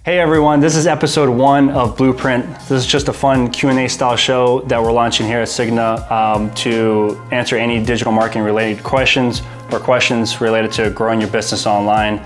Hey everyone, this is episode 1 of Blueprint. This is just a fun Q&A style show that we're launching here at Cigna to answer any digital marketing related questions or questions related to growing your business online.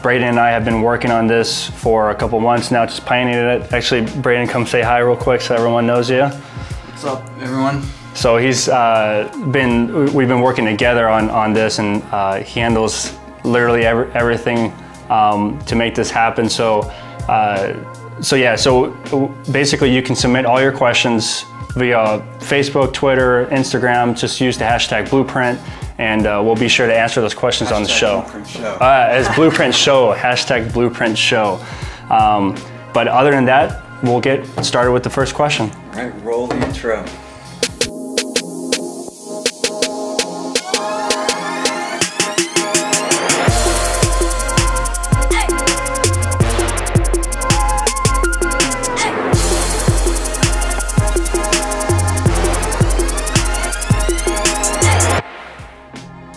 Braden and I have been working on this for a couple months now, just pioneering it. Actually, Braden, come say hi real quick so everyone knows you. What's up, everyone? So we've been working together on this, and he handles literally everything to make this happen. So basically you can submit all your questions via Facebook, Twitter, Instagram. Just use the hashtag Blueprint, and we'll be sure to answer those questions on the show. Blueprint Show. As Blueprint Show, hashtag Blueprint Show. But other than that, we'll get started with the first question. All right, roll the intro.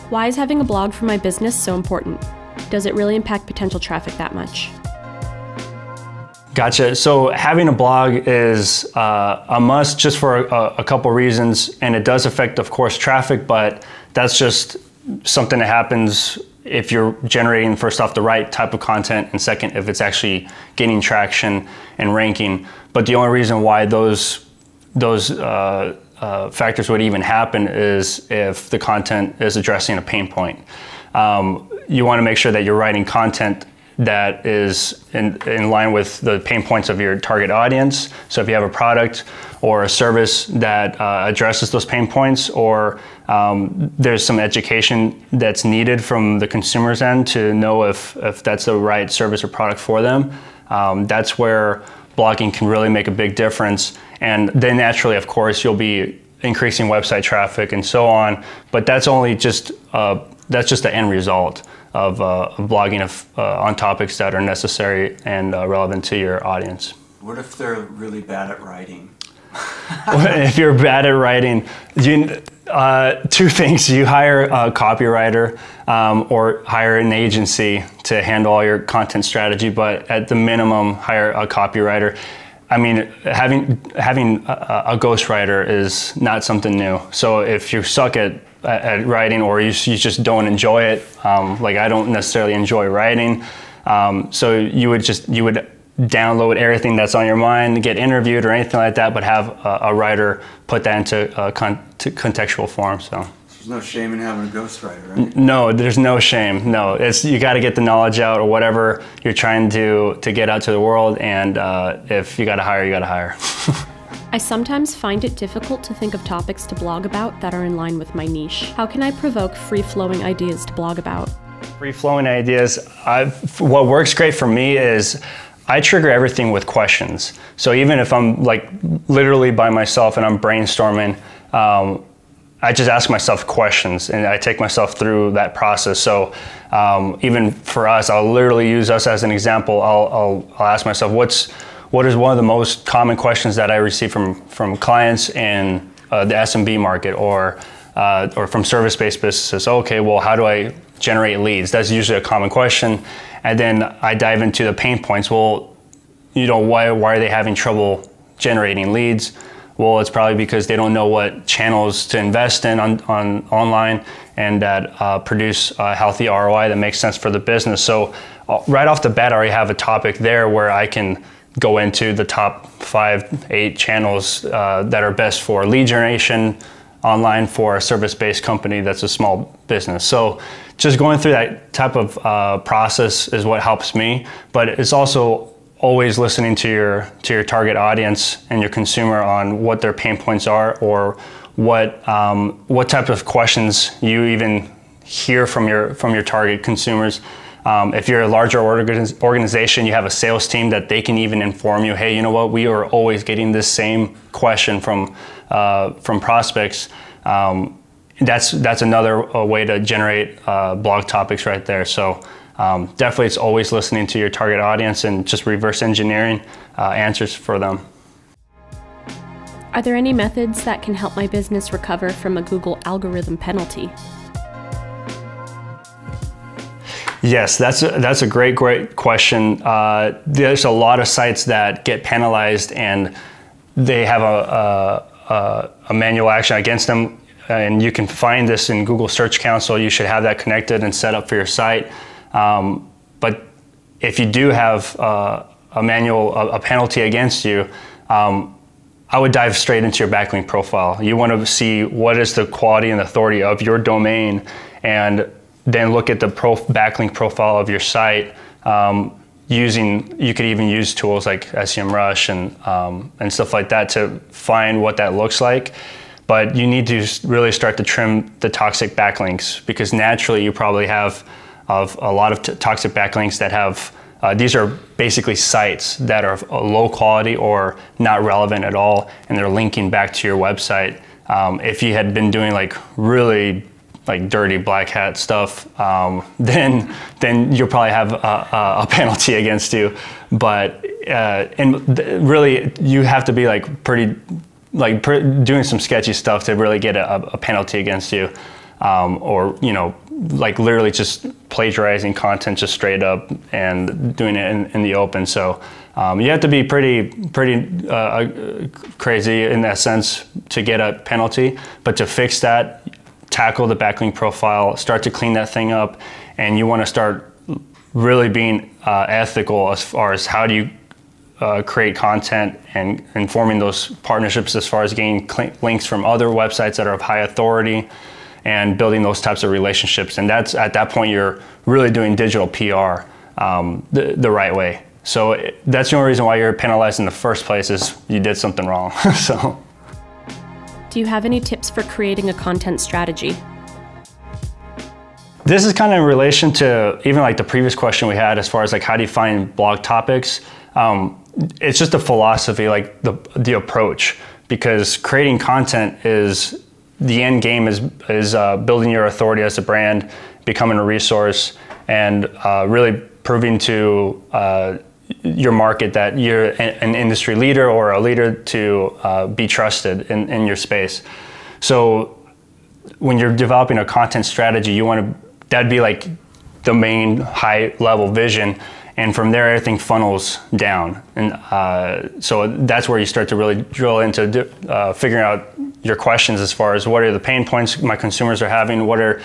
Why is having a blog for my business so important? Does it really impact potential traffic that much? Gotcha. So having a blog is a must just for a couple reasons, and it does affect, of course, traffic, but that's just something that happens if you're generating, first off, the right type of content, and second, if it's actually gaining traction and ranking. But the only reason why those factors would even happen is if the content is addressing a pain point. You want to make sure that you're writing content that is in line with the pain points of your target audience. So if you have a product or a service that addresses those pain points, or there's some education that's needed from the consumer's end to know if that's the right service or product for them, that's where blogging can really make a big difference. And then naturally, of course, you'll be increasing website traffic and so on, but that's only just the end result of blogging on topics that are necessary and relevant to your audience. What if they're really bad at writing? If you're bad at writing, two things: you hire a copywriter or hire an agency to handle all your content strategy, but at the minimum, hire a copywriter. I mean, having a ghostwriter is not something new. So if you suck at writing, or you just don't enjoy it, like I don't necessarily enjoy writing, so you would download everything that's on your mind, get interviewed or anything like that, but have a writer put that into contextual form. So there's no shame in having a ghostwriter, right? No, there's no shame. No, you got to get the knowledge out, or whatever you're trying to get out to the world. And if you got to hire, you got to hire. I sometimes find it difficult to think of topics to blog about that are in line with my niche. How can I provoke free-flowing ideas to blog about? Free-flowing ideas. What works great for me is I trigger everything with questions. So even if I'm like literally by myself and I'm brainstorming, I just ask myself questions and I take myself through that process. So even for us, I'll literally use us as an example. I'll ask myself, what is one of the most common questions that I receive from clients in the SMB market, or from service-based businesses? Okay, well, how do I generate leads? That's usually a common question. And then I dive into the pain points. Well, why are they having trouble generating leads? Well, it's probably because they don't know what channels to invest in online and that produce a healthy ROI that makes sense for the business. So right off the bat, I already have a topic there where I can go into the top 5-8 channels that are best for lead generation online for a service-based company that's a small business. So just going through that type of process is what helps me, but it's also always listening to your target audience and your consumer on what their pain points are, or what type of questions you even hear from your target consumers. If you're a larger organization, you have a sales team that they can even inform you, hey, you know what, we are always getting this same question from prospects. That's another way to generate blog topics right there. So definitely it's always listening to your target audience and just reverse engineering answers for them. Are there any methods that can help my business recover from a Google algorithm penalty? Yes, that's a great question. There's a lot of sites that get penalized and they have a manual action against them, and you can find this in Google Search Console. You should have that connected and set up for your site. But if you do have a penalty against you, I would dive straight into your backlink profile. You want to see what is the quality and authority of your domain, and then look at the backlink profile of your site. You could even use tools like SEMrush and stuff like that to find what that looks like. But you need to really start to trim the toxic backlinks, because naturally you probably have a lot of toxic backlinks that have, these are basically sites that are low quality or not relevant at all, and they're linking back to your website. If you had been doing like really like dirty black hat stuff, then you'll probably have a penalty against you. But really, you have to be like doing some sketchy stuff to really get a penalty against you, or like literally just plagiarizing content just straight up and doing it in the open. So you have to be pretty crazy in that sense to get a penalty. But to fix that, tackle the backlink profile, start to clean that thing up, and you want to start really being ethical as far as how do you create content and forming those partnerships as far as getting links from other websites that are of high authority and building those types of relationships. And that's, at that point, you're really doing digital PR the right way. So that's the only reason why you're penalized in the first place, is you did something wrong. So. Do you have any tips for creating a content strategy? This is kind of in relation to even like the previous question we had, as far as like how do you find blog topics. It's just a philosophy, like the approach, because creating content is, the end game is building your authority as a brand, becoming a resource, and really proving to your market that you're an industry leader or a leader to be trusted in your space. So when you're developing a content strategy, that'd be like the main high level vision. And from there, everything funnels down. And so that's where you start to really drill into figuring out your questions, as far as what are the pain points my consumers are having, what are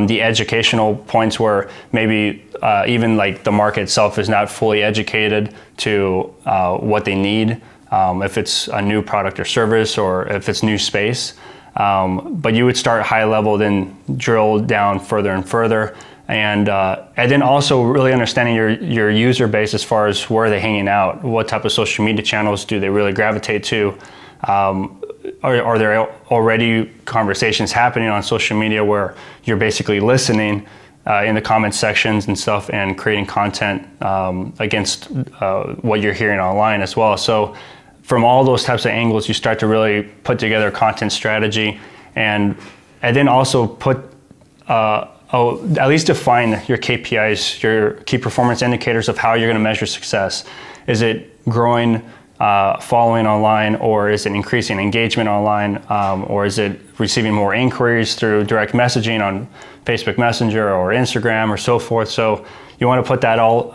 the educational points where maybe even like the market itself is not fully educated to what they need, if it's a new product or service, or if it's new space. But you would start high level, then drill down further and further. And then also really understanding your user base, as far as where are they hanging out, what type of social media channels do they really gravitate to, are there already conversations happening on social media where you're basically listening in the comment sections and stuff, and creating content against what you're hearing online as well. So from all those types of angles, you start to really put together a content strategy, and then also put at least define your KPIs, your key performance indicators of how you're going to measure success. Is it growing following online, or is it increasing engagement online, or is it receiving more inquiries through direct messaging on Facebook Messenger or Instagram or so forth? So you want to put that all,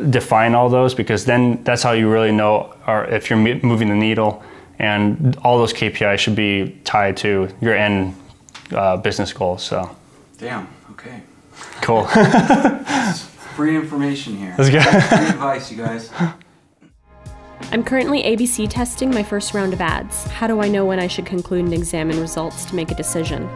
define all those, because then that's how you really know if you're moving the needle, and all those KPIs should be tied to your end business goals. So. Damn, okay. Cool. Free information here. That's good. Free advice, you guys. I'm currently ABC testing my first round of ads. How do I know when I should conclude and examine results to make a decision?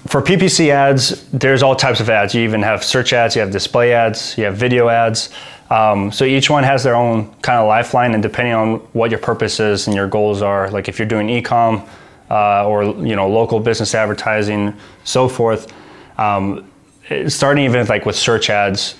For PPC ads, there's all types of ads. You even have search ads, you have display ads, you have video ads. So each one has their own kind of lifeline, and depending on what your purpose is and your goals are, like if you're doing e-com, or local business advertising, so forth. Starting even like with search ads,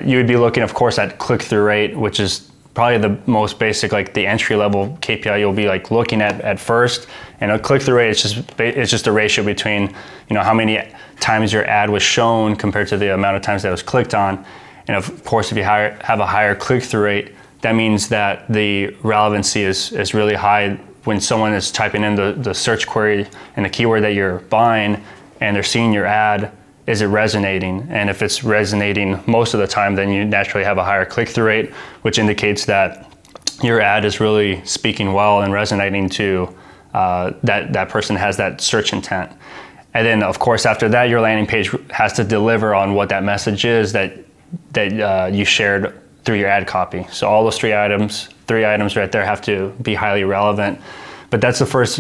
you would be looking, of course, at click-through rate, which is probably the most basic, like the entry-level KPI you'll be like looking at first. And a click-through rate it's just a ratio between how many times your ad was shown compared to the amount of times that it was clicked on. And of course, if you have a higher click-through rate, that means that the relevancy is really high. When someone is typing in the search query and the keyword that you're buying, and they're seeing your ad, is it resonating? And if it's resonating most of the time, then you naturally have a higher click-through rate, which indicates that your ad is really speaking well and resonating to that person has that search intent. And then, of course, after that, your landing page has to deliver on what that message is that you shared through your ad copy. So all those three items right there have to be highly relevant. But that's the first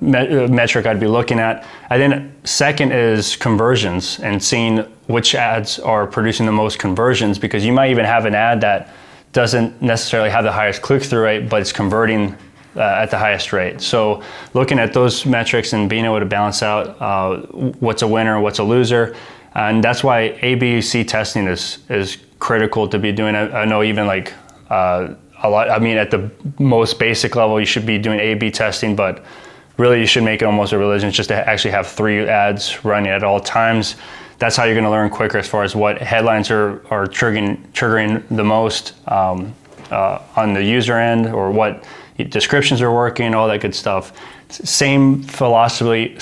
metric I'd be looking at. And then second is conversions, and seeing which ads are producing the most conversions, because you might even have an ad that doesn't necessarily have the highest click-through rate, but it's converting at the highest rate. So looking at those metrics and being able to balance out what's a winner, what's a loser. And that's why A/B/C testing is critical to be doing. I know even like a lot, I mean, at the most basic level, you should be doing A/B testing, but really you should make it almost a religion just to actually have 3 ads running at all times. That's how you're gonna learn quicker as far as what headlines are triggering the most on the user end, or what descriptions are working, all that good stuff. Same philosophy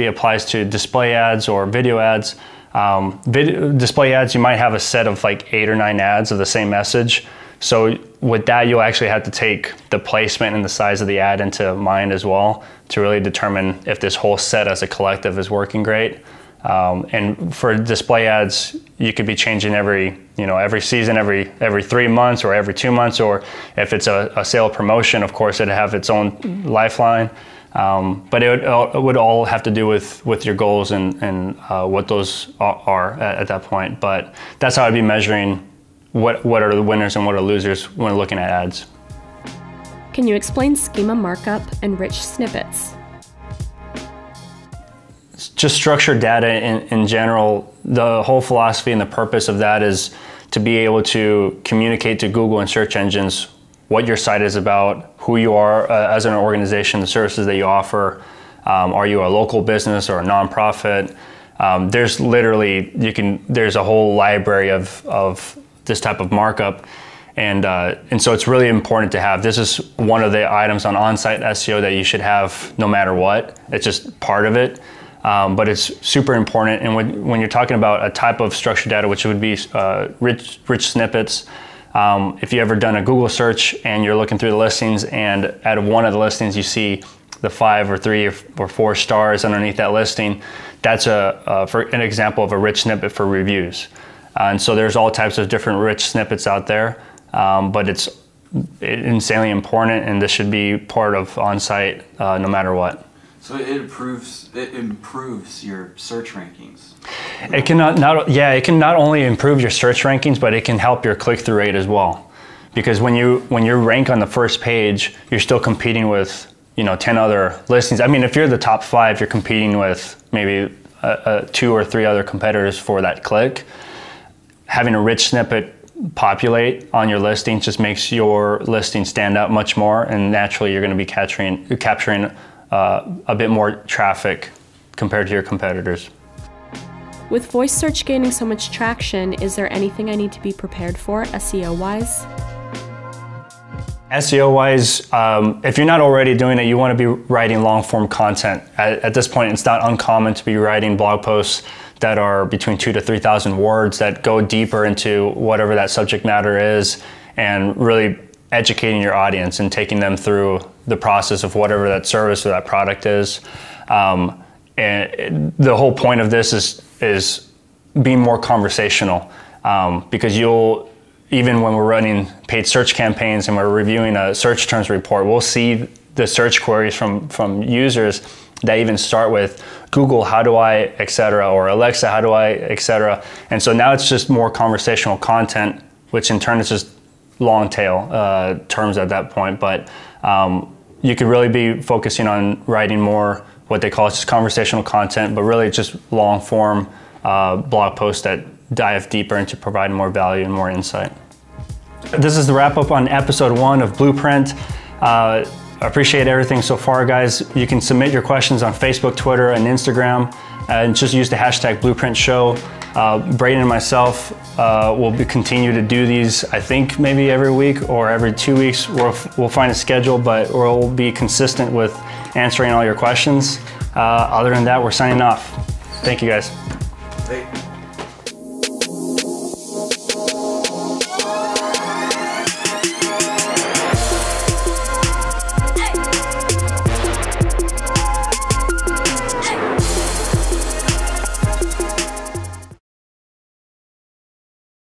applies to display ads or video ads. Display ads, you might have a set of like 8 or 9 ads of the same message. So with that, you'll actually have to take the placement and the size of the ad into mind as well to really determine if this whole set as a collective is working great. And for display ads, you could be changing every season, every 3 months or every 2 months, or if it's a sale promotion, of course, it'd have its own lifeline. But it would all have to do with your goals and what those are at that point. But that's how I'd be measuring what are the winners and what are losers when looking at ads. Can you explain schema markup and rich snippets? Just structured data in general, the whole philosophy and the purpose of that is to be able to communicate to Google and search engines what your site is about, who you are as an organization, the services that you offer. Are you a local business or a nonprofit? There's a whole library of this type of markup. And so it's really important to have. This is one of the items on on-site SEO that you should have no matter what. It's just part of it. But it's super important. And when you're talking about a type of structured data, which would be rich snippets, if you ever done a Google search and you're looking through the listings, and out of one of the listings you see the 5 or 3 or 4 stars underneath that listing, that's for an example of a rich snippet for reviews. And so there's all types of different rich snippets out there, but it's insanely important, and this should be part of on-site no matter what. So it improves your search rankings. It can not only improve your search rankings, but it can help your click-through rate as well. Because when you rank on the first page, you're still competing with 10 other listings. I mean, if you're the top 5, you're competing with maybe 2 or 3 other competitors for that click. Having a rich snippet populate on your listing just makes your listing stand out much more, and naturally you're going to be capturing a bit more traffic compared to your competitors. With voice search gaining so much traction, is there anything I need to be prepared for SEO-wise? SEO-wise, if you're not already doing it, you want to be writing long-form content. At this point, it's not uncommon to be writing blog posts that are between 2,000 to 3,000 words that go deeper into whatever that subject matter is, and really educating your audience and taking them through the process of whatever that service or that product is. And the whole point of this is being more conversational, because even when we're running paid search campaigns and we're reviewing a search terms report, we'll see the search queries from users that even start with Google, how do I, etc., or Alexa, how do I, etc. And so now it's just more conversational content, which in turn is just long tail terms at that point. But you could really be focusing on writing more what they call just conversational content, but really just long form blog posts that dive deeper into providing more value and more insight. This is the wrap up on episode 1 of Blueprint. I appreciate everything so far, guys. You can submit your questions on Facebook, Twitter, and Instagram, and just use the hashtag Blueprint Show. Braden and myself will continue to do these, I think maybe every week or every 2 weeks. We'll find a schedule, but we'll be consistent with answering all your questions. Other than that, we're signing off. Thank you guys. Hey.